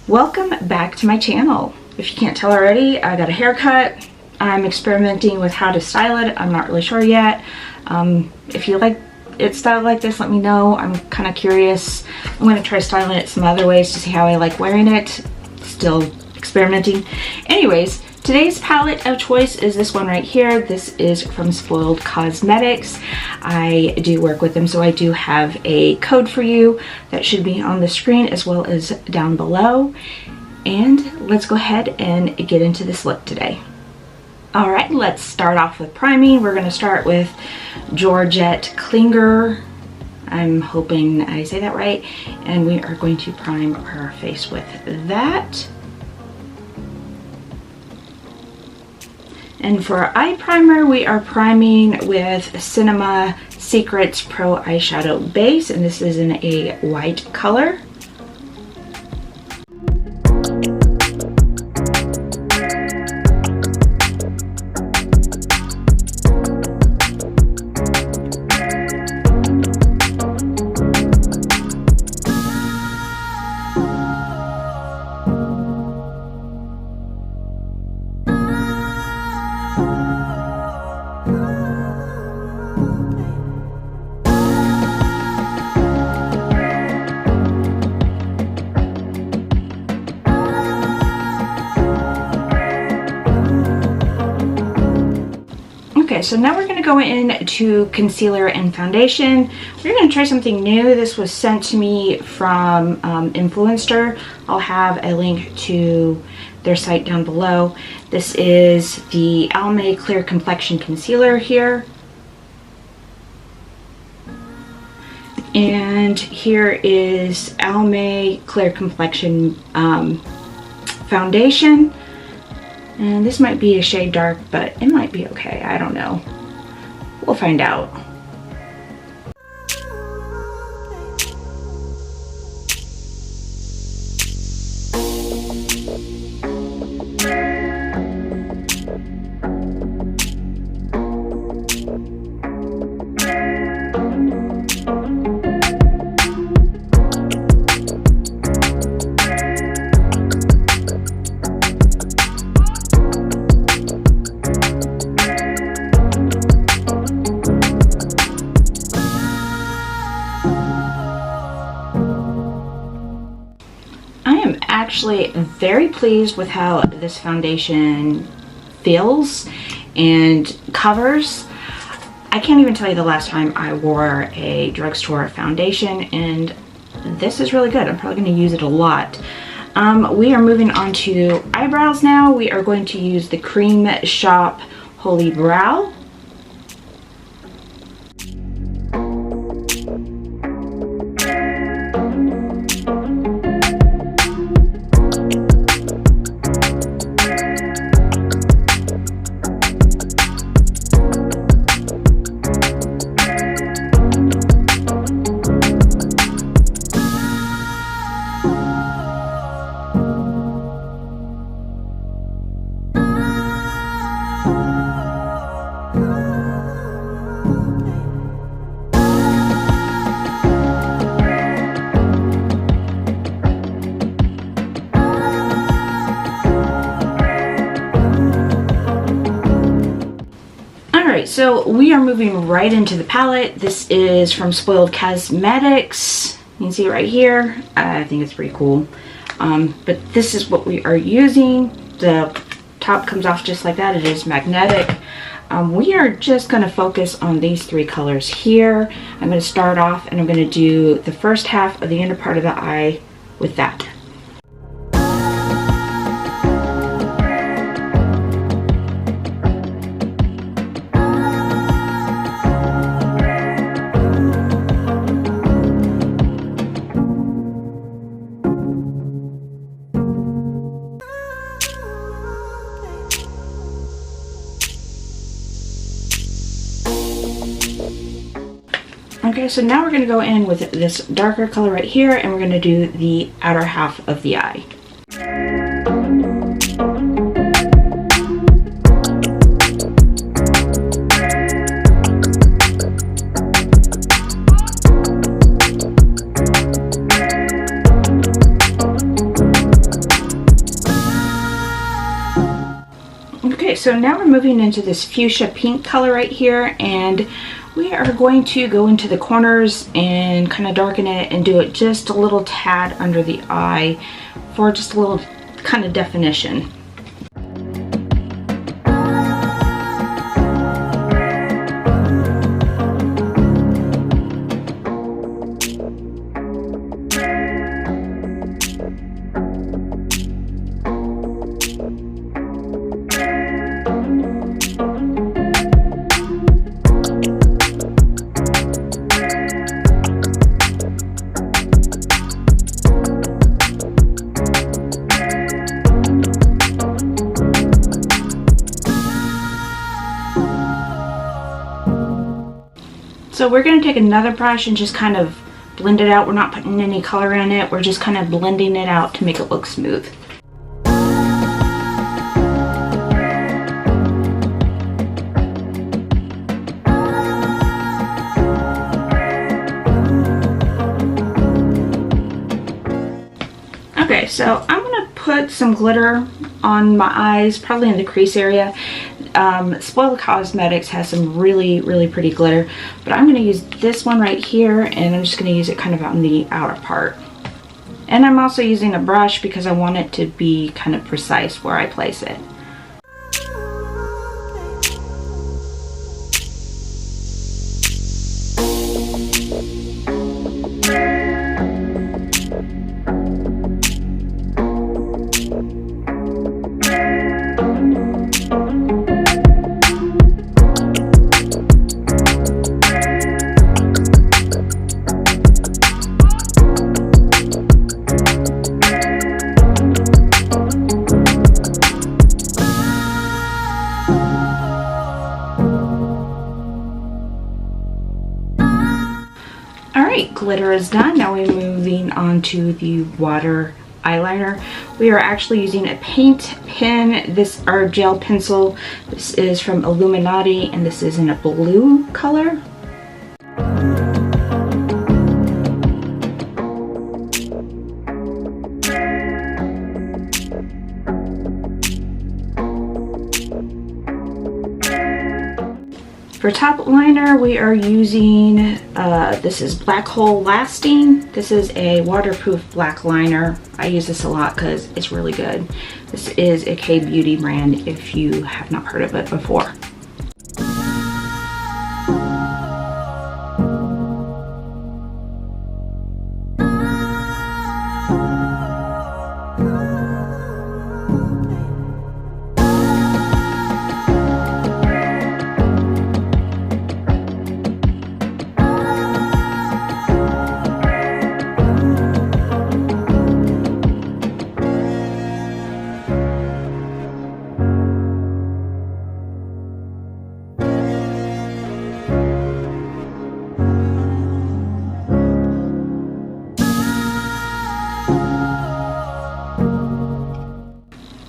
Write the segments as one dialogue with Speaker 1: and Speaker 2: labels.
Speaker 1: Welcome back to my channel. If you can't tell already, I got a haircut. I'm experimenting with how to style it. I'm not really sure yet. If you like it styled like this, let me know. I'm kind of curious. I'm going to try styling it some other ways to see how I like wearing it. Still experimenting. Anyways, today's palette of choice is this one right here. This is from Spoiled Cosmetics. I do work with them, so I do have a code for you that should be on the screen as well as down below. And let's go ahead and get into this look today. All right, let's start off with priming. We're going to start with Georgette Klinger. I'm hoping I say that right. And we are going to prime our face with that. And for our eye primer, we are priming with Cinema Secrets Pro Eyeshadow Base, and this is in a white color. Okay, so now we're going to go into concealer and foundation. We're going to try something new. This was sent to me from Influencer. I'll have a link to their site down below. This is the Almay Clear Complexion Concealer here. And here is Almay Clear Complexion Foundation. And this might be a shade dark, but it might be okay. I don't know. We'll find out. Actually very pleased with how this foundation feels and covers. I can't even tell you the last time I wore a drugstore foundation, and this is really good. I'm probably going to use it a lot. We are moving on to eyebrows now. We are going to use the Cream Shop Holy Brow. So we are moving right into the palette. This is from Spoiled Cosmetics. You can see it right here. I think it's pretty cool. But this is what we are using. The top comes off just like that. It is magnetic. We are just going to focus on these three colors here. I'm going to start off and I'm going to do the first half of the inner part of the eye with that. Okay, so now we're going to go in with this darker color right here, and we're going to do the outer half of the eye. so now we're moving into this fuchsia pink color right here, and we are going to go into the corners and kind of darken it and do it just a little tad under the eye for just a little kind of definition. So we're going to take another brush and just kind of blend it out. We're not putting any color in it. We're just kind of blending it out to make it look smooth. Okay, so I'm going to put some glitter on my eyes, probably in the crease area. Spoiled Cosmetics has some really pretty glitter, but I'm going to use this one right here, and I'm just going to use it kind of on the outer part. And I'm also using a brush because I want it to be kind of precise where I place it. Alright, glitter is done. Now we're moving on to the water eyeliner. We are actually using a paint pen. This our gel pencil. This is from Illuminati, and this is in a blue color. For top liner, we are using, this is Black Hole Lasting. This is a waterproof black liner. I use this a lot because it's really good. This is a K-Beauty brand if you have not heard of it before.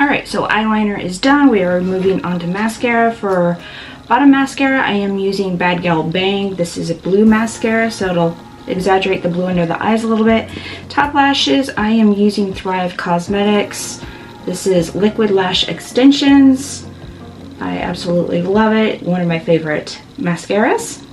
Speaker 1: Alright, so eyeliner is done. We are moving on to mascara. For bottom mascara, I am using Bad Gal Bang. This is a blue mascara, so it'll exaggerate the blue under the eyes a little bit. Top lashes, I am using Thrive Cosmetics. This is Liquid Lash Extensions. I absolutely love it. One of my favorite mascaras.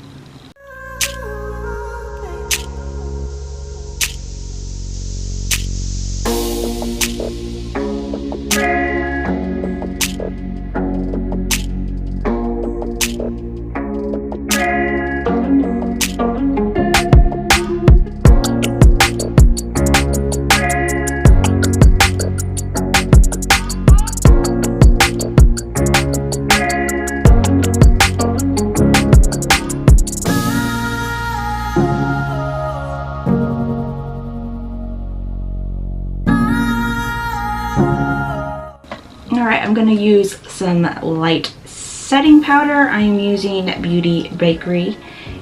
Speaker 1: Alright, I'm going to use some light setting powder. I am using Beauty Bakery.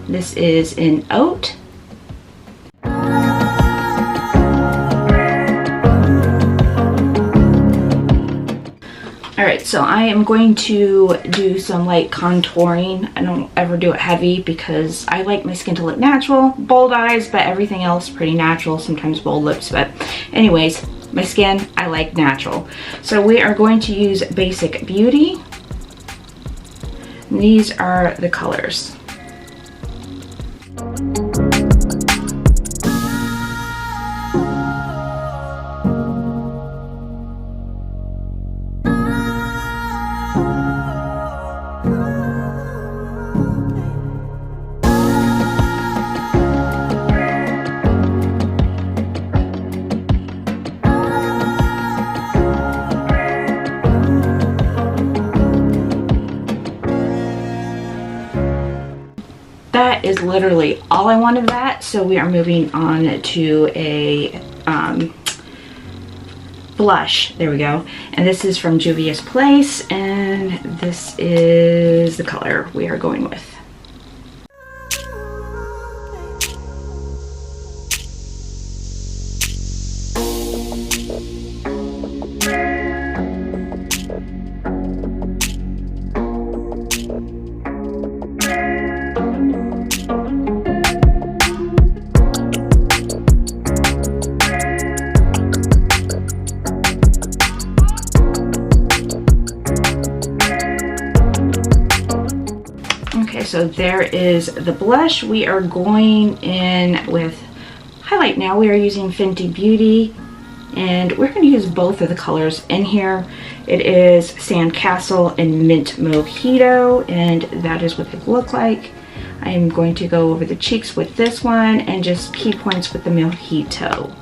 Speaker 1: This is in Oat. Alright, so I am going to do some light contouring. I don't ever do it heavy because I like my skin to look natural. Bold eyes, but everything else pretty natural. Sometimes bold lips, but anyways, my skin, I like natural. So we are going to use Basic Beauty. These are the colors. That is literally all I want of that, so we are moving on to a blush. There we go. And this is from Juvia's Place, and this is the color we are going with. Okay, so there is the blush. We are going in with highlight now. We are using Fenty Beauty, and we're going to use both of the colors in here. It is Sandcastle and Mint Mojito, and that is what they look like. I am going to go over the cheeks with this one and just key points with the Mojito.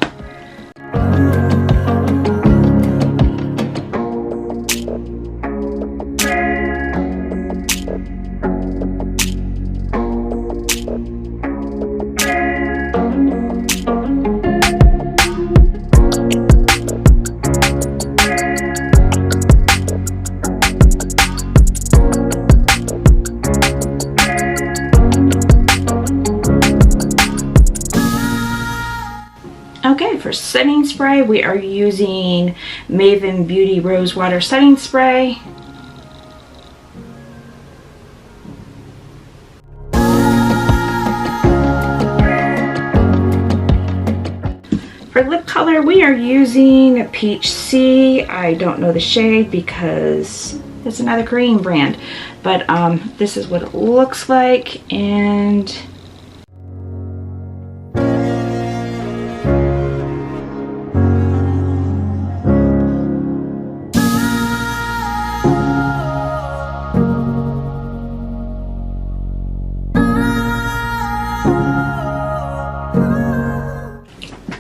Speaker 1: Okay, for setting spray, we are using Maven Beauty Rose Water Setting Spray. For lip color, we are using Peach C. I don't know the shade because it's another Korean brand, but this is what it looks like, and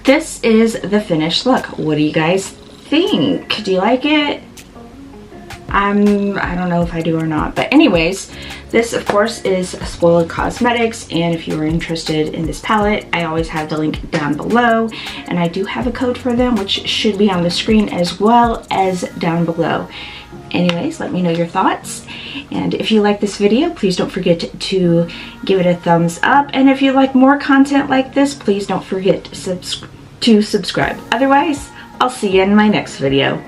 Speaker 1: this is the finished look. What do you guys think? Do you like it? I don't know if I do or not, but anyways, this of course is Spoiled Cosmetics, and if you are interested in this palette, I always have the link down below, and I do have a code for them, which should be on the screen as well as down below. Anyways, let me know your thoughts, and if you like this video, please don't forget to give it a thumbs up, and if you like more content like this, please don't forget to subscribe. Otherwise, I'll see you in my next video.